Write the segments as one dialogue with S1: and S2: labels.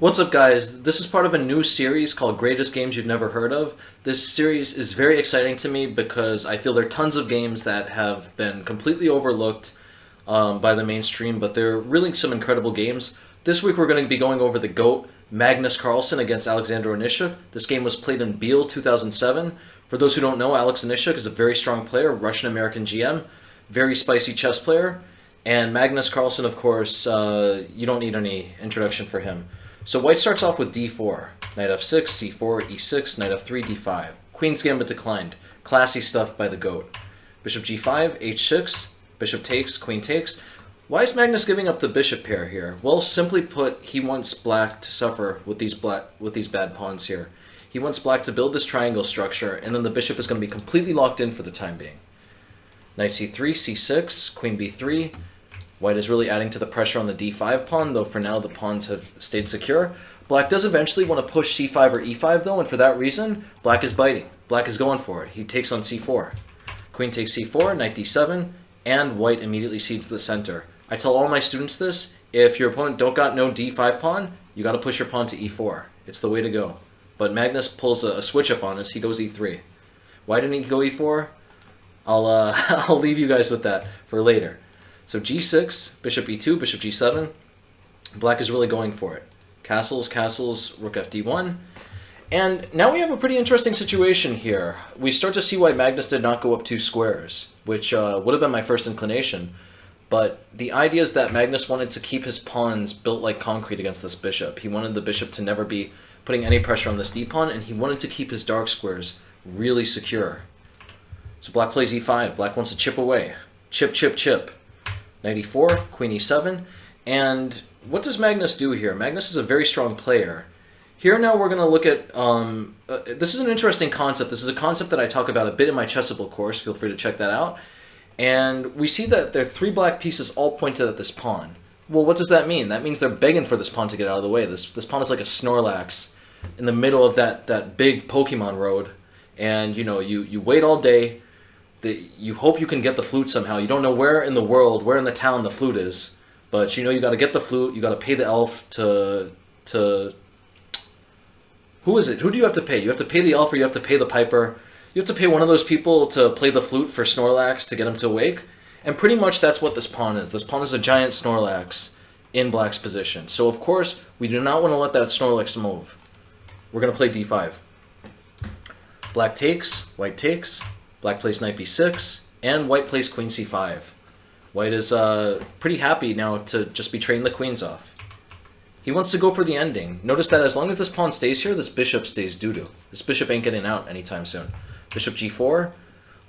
S1: What's up, guys? This is part of a new series called Greatest Games You've Never Heard of. This series is very exciting to me because I feel there are tons of games that have been completely overlooked by the mainstream, but they're really some incredible games. This week we're going to be going over the GOAT, Magnus Carlsen against Alexander Onishuk. This game was played in Biel 2007. For those who don't know, Alex Onishuk is a very strong player, Russian-American GM, very spicy chess player, and Magnus Carlsen, of course, you don't need any introduction for him. So white starts off with d4, knight f6, c4, e6, knight f3, d5. Queen's Gambit declined. Classy stuff by the GOAT. Bishop g5, h6, bishop takes, queen takes. Why is Magnus giving up the bishop pair here? Well, simply put, he wants black to suffer with these bad pawns here. He wants black to build this triangle structure, and then the bishop is going to be completely locked in for the time being. Knight c3, c6, queen b3. White is really adding to the pressure on the d5 pawn, though for now the pawns have stayed secure. Black does eventually want to push c5 or e5 though, and for that reason, black is biting. Black is going for it. He takes on c4. Queen takes c4, knight d7, and white immediately cedes the center. I tell all my students this: if your opponent don't got no d5 pawn, you got to push your pawn to e4. It's the way to go. But Magnus pulls a switch up on us. He goes e3. Why didn't he go e4? I'll leave you guys with that for later. So g6, bishop e2, bishop g7. Black is really going for it. Castles, castles, rook fd1. And now we have a pretty interesting situation here. We start to see why Magnus did not go up 2 squares, which would have been my first inclination. But the idea is that Magnus wanted to keep his pawns built like concrete against this bishop. He wanted the bishop to never be putting any pressure on this d-pawn, and he wanted to keep his dark squares really secure. So black plays e5. Black wants to chip away. Chip, chip, chip. Knight e4, queen e7, and what does Magnus do here? Magnus is a very strong player. Here now we're going to look at, this is an interesting concept. This is a concept that I talk about a bit in my Chessable course. Feel free to check that out. And we see that there are 3 black pieces all pointed at this pawn. Well, what does that mean? That means they're begging for this pawn to get out of the way. This pawn is like a Snorlax in the middle of that big Pokemon road, and you know, you wait all day. You hope you can get the flute somehow. You don't know where in the world, where in the town the flute is, but you know you got to get the flute. You got to pay the elf to. Who is it? Who do you have to pay? You have to pay the elf, or you have to pay the piper. You have to pay one of those people to play the flute for Snorlax to get him to awake. And pretty much that's what this pawn is. This pawn is a giant Snorlax in black's position. So of course we do not want to let that Snorlax move. We're gonna play d5. Black takes. White takes. Black plays knight b6, and white plays queen c5. White is pretty happy now to just be trading the queens off. He wants to go for the ending. Notice that as long as this pawn stays here, this bishop stays doo-doo. This bishop ain't getting out anytime soon. Bishop g4.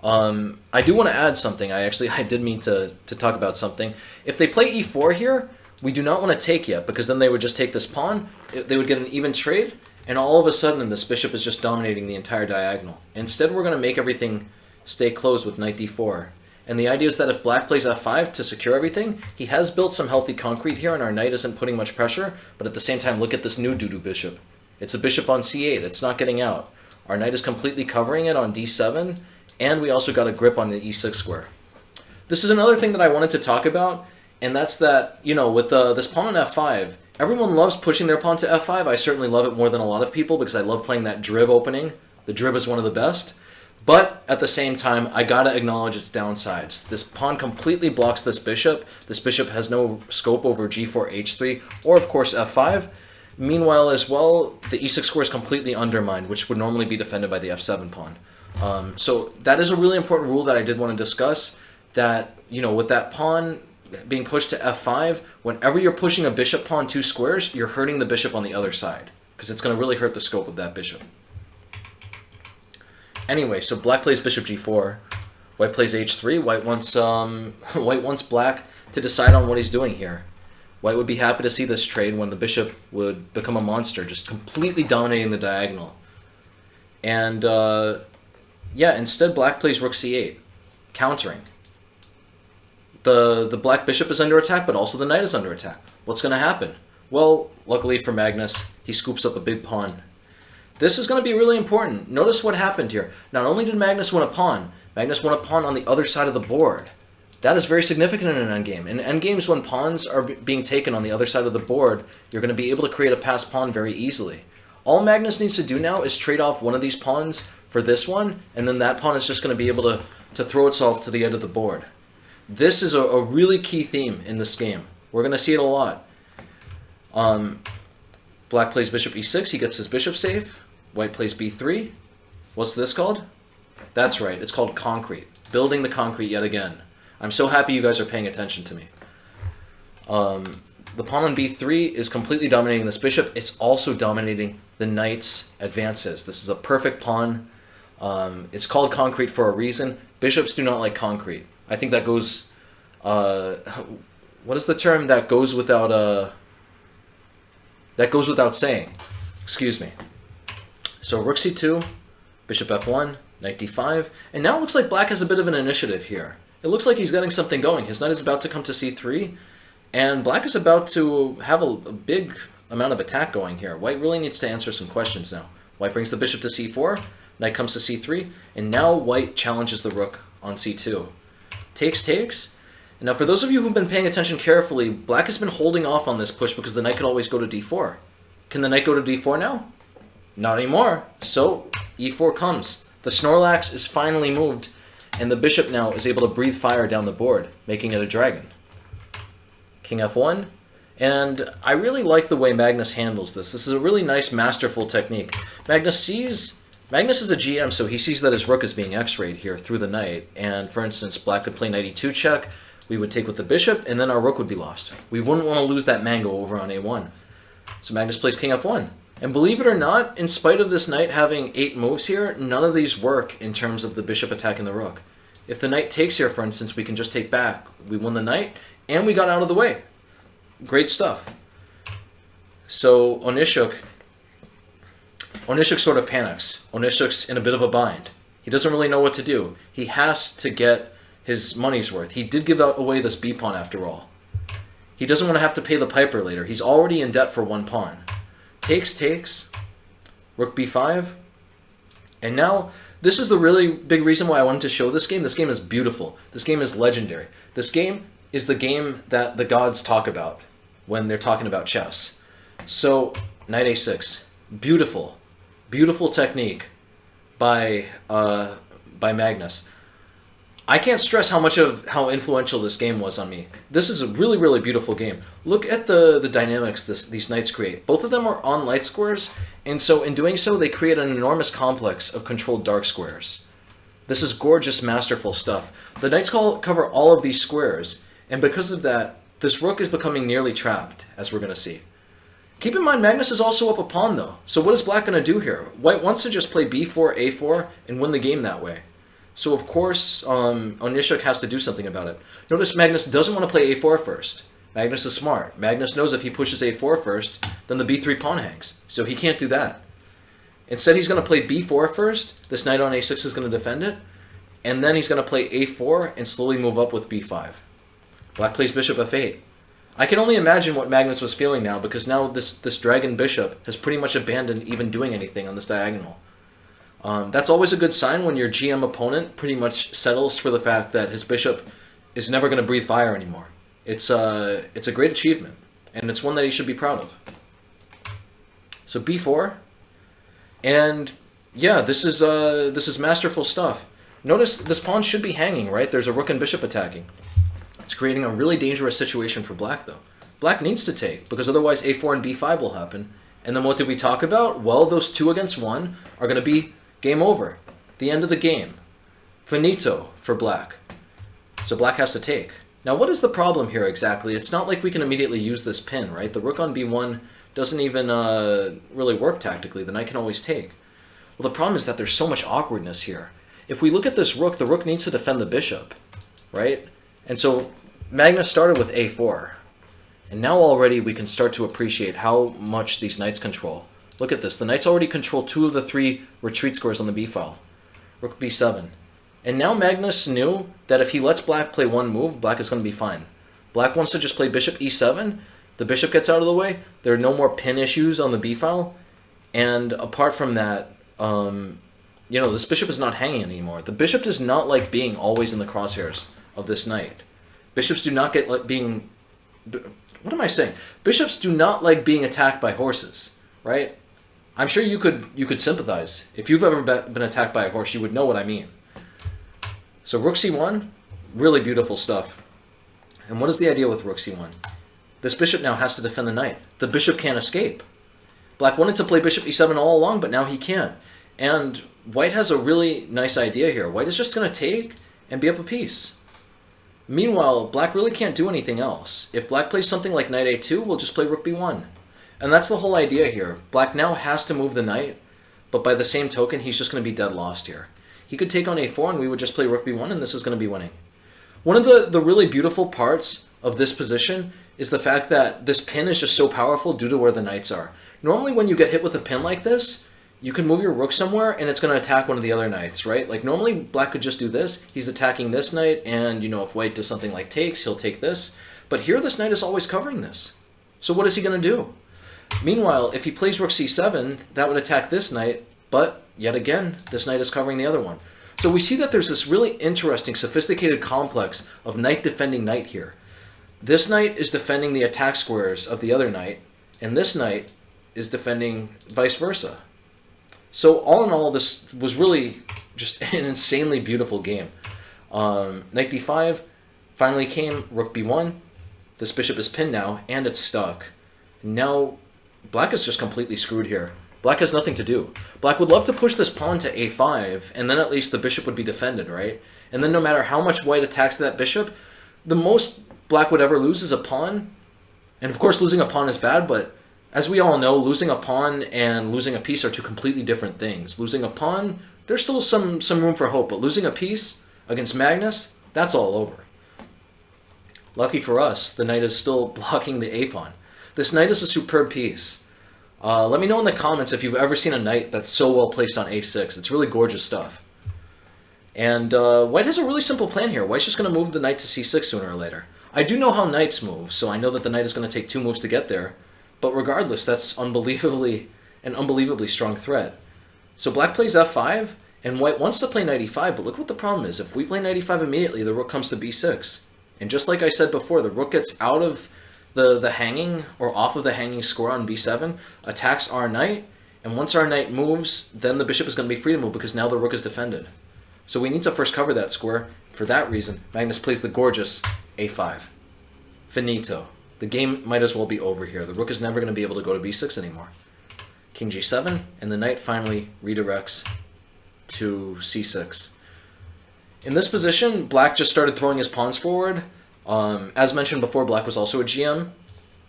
S1: I do want to add something. I did mean to talk about something. If they play e4 here, we do not want to take yet, because then they would just take this pawn. They would get an even trade, and all of a sudden this bishop is just dominating the entire diagonal. Instead, we're going to make everything stay closed with knight d4. And the idea is that if black plays f5 to secure everything, he has built some healthy concrete here, and our knight isn't putting much pressure, but at the same time, look at this new doo-doo bishop. It's a bishop on c8. It's not getting out. Our knight is completely covering it on d7, and we also got a grip on the e6 square. This is another thing that I wanted to talk about, and that's that, you know, with this pawn on f5, everyone loves pushing their pawn to f5. I certainly love it more than a lot of people because I love playing that drib opening. The drib is one of the best. But at the same time, I gotta acknowledge its downsides. This pawn completely blocks this bishop. This bishop has no scope over g4, h3, or of course f5. Meanwhile as well, the e6 square is completely undermined, which would normally be defended by the f7 pawn. So that is a really important rule that I did want to discuss, that, you know, with that pawn being pushed to f5, whenever you're pushing a bishop pawn 2 squares, you're hurting the bishop on the other side, because it's going to really hurt the scope of that bishop. Anyway, so black plays bishop g4, white plays h3. White wants black to decide on what he's doing here. White would be happy to see this trade when the bishop would become a monster, just completely dominating the diagonal. And yeah, instead black plays rook c8, countering. The black bishop is under attack, but also the knight is under attack. What's going to happen? Well, luckily for Magnus, he scoops up a big pawn. This is going to be really important. Notice what happened here. Not only did Magnus win a pawn, Magnus won a pawn on the other side of the board. That is very significant in an endgame. In endgames, when pawns are being taken on the other side of the board, you're going to be able to create a passed pawn very easily. All Magnus needs to do now is trade off one of these pawns for this one, and then that pawn is just going to be able to throw itself to the end of the board. This is a really key theme in this game. We're going to see it a lot. Black plays bishop e6, he gets his bishop safe. White plays b3. What's this called? That's right, it's called concrete. Building the concrete yet again. I'm so happy you guys are paying attention to me. The pawn on b3 is completely dominating this bishop. It's also dominating the knight's advances. This is a perfect pawn. It's called concrete for a reason. Bishops do not like concrete. I think that goes... what is the term that goes without... that goes without saying. Excuse me. So rook c2, bishop f1, knight d5, and now it looks like black has a bit of an initiative here. It looks like he's getting something going. His knight is about to come to c3, and black is about to have a big amount of attack going here. White really needs to answer some questions now. White brings the bishop to c4, knight comes to c3, and now white challenges the rook on c2. Takes, takes. And now for those of you who've been paying attention carefully, black has been holding off on this push because the knight could always go to d4. Can the knight go to d4 now? Not anymore. So e4 comes. The Snorlax is finally moved, and the bishop now is able to breathe fire down the board, making it a dragon. King f1, and I really like the way Magnus handles this. This is a really nice, masterful technique. Magnus is a GM, so he sees that his rook is being x-rayed here through the knight, and for instance, black could play knight e2 check, we would take with the bishop, and then our rook would be lost. We wouldn't want to lose that mango over on a1. So Magnus plays king f1. And believe it or not, in spite of this knight having 8 moves here, none of these work in terms of the bishop attacking the rook. If the knight takes here, for instance, we can just take back. We won the knight, and we got out of the way. Great stuff. So Onishuk sort of panics. Onishuk's in a bit of a bind. He doesn't really know what to do. He has to get his money's worth. He did give away this b pawn after all. He doesn't want to have to pay the piper later. He's already in debt for 1 pawn. Takes, takes, rook b5, and now this is the really big reason why I wanted to show this game. This game is beautiful. This game is legendary. This game is the game that the gods talk about when they're talking about chess. So, knight a6, beautiful, beautiful technique by Magnus. I can't stress how influential this game was on me. This is a really, really beautiful game. Look at the dynamics these knights create. Both of them are on light squares, and so in doing so, they create an enormous complex of controlled dark squares. This is gorgeous, masterful stuff. The knights cover all of these squares, and because of that, this rook is becoming nearly trapped, as we're going to see. Keep in mind, Magnus is also up a pawn, though. So what is black going to do here? White wants to just play b4, a4, and win the game that way. So of course, Onishuk has to do something about it. Notice Magnus doesn't want to play a4 first. Magnus is smart. Magnus knows if he pushes a4 first, then the b3 pawn hangs. So he can't do that. Instead, he's going to play b4 first. This knight on a6 is going to defend it. And then he's going to play a4 and slowly move up with b5. Black plays bishop f8. I can only imagine what Magnus was feeling now, because now this dragon bishop has pretty much abandoned even doing anything on this diagonal. That's always a good sign when your GM opponent pretty much settles for the fact that his bishop is never going to breathe fire anymore. It's a great achievement, and it's one that he should be proud of. So b4, and yeah, this is masterful stuff. Notice this pawn should be hanging, right? There's a rook and bishop attacking. It's creating a really dangerous situation for black, though. Black needs to take, because otherwise a4 and b5 will happen. And then what did we talk about? Well, those 2 against 1 are going to be game over. The end of the game. Finito for black. So black has to take. Now, what is the problem here exactly? It's not like we can immediately use this pin, right? The rook on b1 doesn't even really work tactically. The knight can always take. Well, the problem is that there's so much awkwardness here. If we look at this rook, the rook needs to defend the bishop, right? And so Magnus started with a4. And now already we can start to appreciate how much these knights control. Look at this. The knights already control 2 of the 3 retreat squares on the b file. Rook b7. And now Magnus knew that if he lets black play 1 move, black is going to be fine. Black wants to just play bishop e7. The bishop gets out of the way. There are no more pin issues on the b file. And apart from that, this bishop is not hanging anymore. The bishop does not like being always in the crosshairs of this knight. Bishops do not get like being... What am I saying? Bishops do not like being attacked by horses, right? I'm sure you could sympathize. If you've ever been attacked by a horse, you would know what I mean. So rook c1, really beautiful stuff. And what is the idea with rook c1? This bishop now has to defend the knight. The bishop can't escape. Black wanted to play bishop e7 all along, but now he can't. And white has a really nice idea here. White is just going to take and be up a piece. Meanwhile, black really can't do anything else. If black plays something like knight a2, we'll just play rook b1. And that's the whole idea here. Black now has to move the knight, but by the same token, he's just going to be dead lost here. He could take on a4 and we would just play rook b1 and this is going to be winning. One of the really beautiful parts of this position is the fact that this pin is just so powerful due to where the knights are. Normally when you get hit with a pin like this, you can move your rook somewhere and it's going to attack one of the other knights, right? Like normally black could just do this. He's attacking this knight and, you know, if white does something like takes, he'll take this. But here this knight is always covering this. So what is he going to do? Meanwhile, if he plays rook c7, that would attack this knight, but yet again, this knight is covering the other one. So we see that there's this really interesting, sophisticated complex of knight defending knight here. This knight is defending the attack squares of the other knight, and this knight is defending vice versa. So all in all, this was really just an insanely beautiful game. Knight d5 finally came, rook b1. This bishop is pinned now, and it's stuck. Now, black is just completely screwed here. Black has nothing to do. Black would love to push this pawn to a5, and then at least the bishop would be defended, right? And then no matter how much white attacks that bishop, the most black would ever lose is a pawn. And of course, losing a pawn is bad, but as we all know, losing a pawn and losing a piece are two completely different things. Losing a pawn, there's still some room for hope, but losing a piece against Magnus, that's all over. Lucky for us, the knight is still blocking the a-pawn. This knight is a superb piece. Let me know in the comments if you've ever seen a knight that's so well placed on a6. It's really gorgeous stuff. And white has a really simple plan here. White's just going to move the knight to c6 sooner or later. I do know how knights move, so I know that the knight is going to take 2 moves to get there. But regardless, that's an unbelievably strong threat. So black plays f5, and white wants to play knight e5, but look what the problem is. If we play knight e5 immediately, the rook comes to b6. And just like I said before, the rook gets out of the hanging or off of the hanging square on b7, attacks our knight, and once our knight moves, then the bishop is going to be free to move because now the rook is defended. So we need to first cover that square. For that reason, Magnus plays the gorgeous a5. Finito. The game might as well be over here. The rook is never going to be able to go to b6 anymore. King g7, and the knight finally redirects to c6. In this position, black just started throwing his pawns forward. As mentioned before, black was also a GM.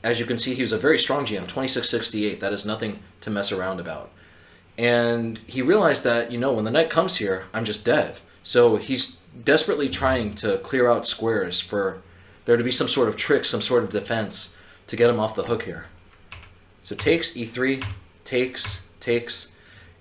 S1: As you can see, he was a very strong GM, 2668. That is nothing to mess around about. And he realized that, you know, when the knight comes here, I'm just dead. So he's desperately trying to clear out squares for there to be some sort of trick, some sort of defense to get him off the hook here. So takes, e3, takes,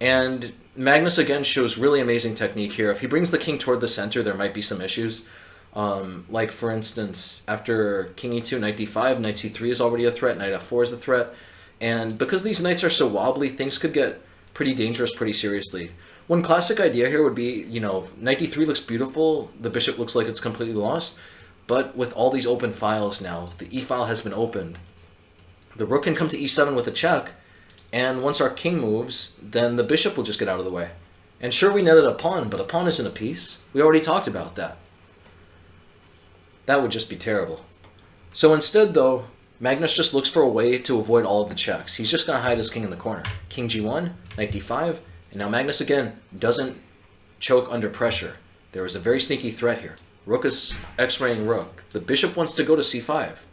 S1: and Magnus again shows really amazing technique here. If he brings the king toward the center, there might be some issues. Like for instance, after king e2, knight d5, knight c3 is already a threat, knight f4 is a threat, and because these knights are so wobbly, things could get pretty dangerous pretty seriously. One classic idea here would be, you know, knight d3 looks beautiful, the bishop looks like it's completely lost, but with all these open files now, the e-file has been opened. The rook can come to e7 with a check, and once our king moves, then the bishop will just get out of the way. And sure, we netted a pawn, but a pawn isn't a piece. We already talked about that. That would just be terrible. So instead, though, Magnus just looks for a way to avoid all of the checks. He's just going to hide his king in the corner. King g1, knight d5, and now Magnus again doesn't choke under pressure. There is a very sneaky threat here. Rook is x-raying rook. The bishop wants to go to c5.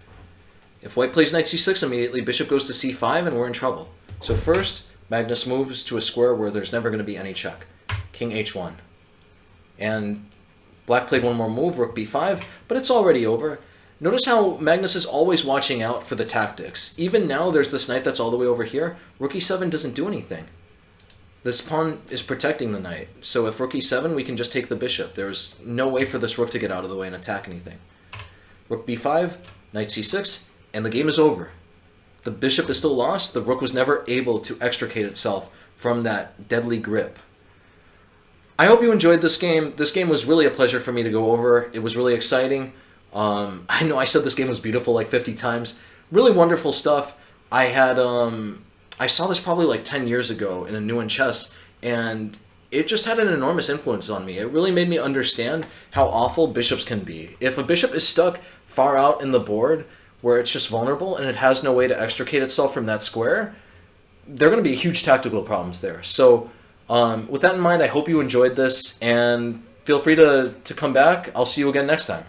S1: If white plays knight c6 immediately, bishop goes to c5 and we're in trouble. So first, Magnus moves to a square where there's never going to be any check. King h1. And black played one more move, rook b5, but it's already over. Notice how Magnus is always watching out for the tactics. Even now, there's this knight that's all the way over here. Rook e7 doesn't do anything. This pawn is protecting the knight. So if rook e7, we can just take the bishop. There's no way for this rook to get out of the way and attack anything. Rook b5, knight c6, and the game is over. The bishop is still lost. The rook was never able to extricate itself from that deadly grip. I hope you enjoyed this game. This game was really a pleasure for me to go over. It was really exciting. I know I said this game was beautiful like 50 times. Really wonderful stuff. I saw this probably like 10 years ago in a new in chess, and it just had an enormous influence on me. It really made me understand how awful bishops can be. If a bishop is stuck far out in the board where it's just vulnerable and it has no way to extricate itself from that square, there are going to be huge tactical problems there. So, with that in mind, I hope you enjoyed this, and feel free to come back. I'll see you again next time.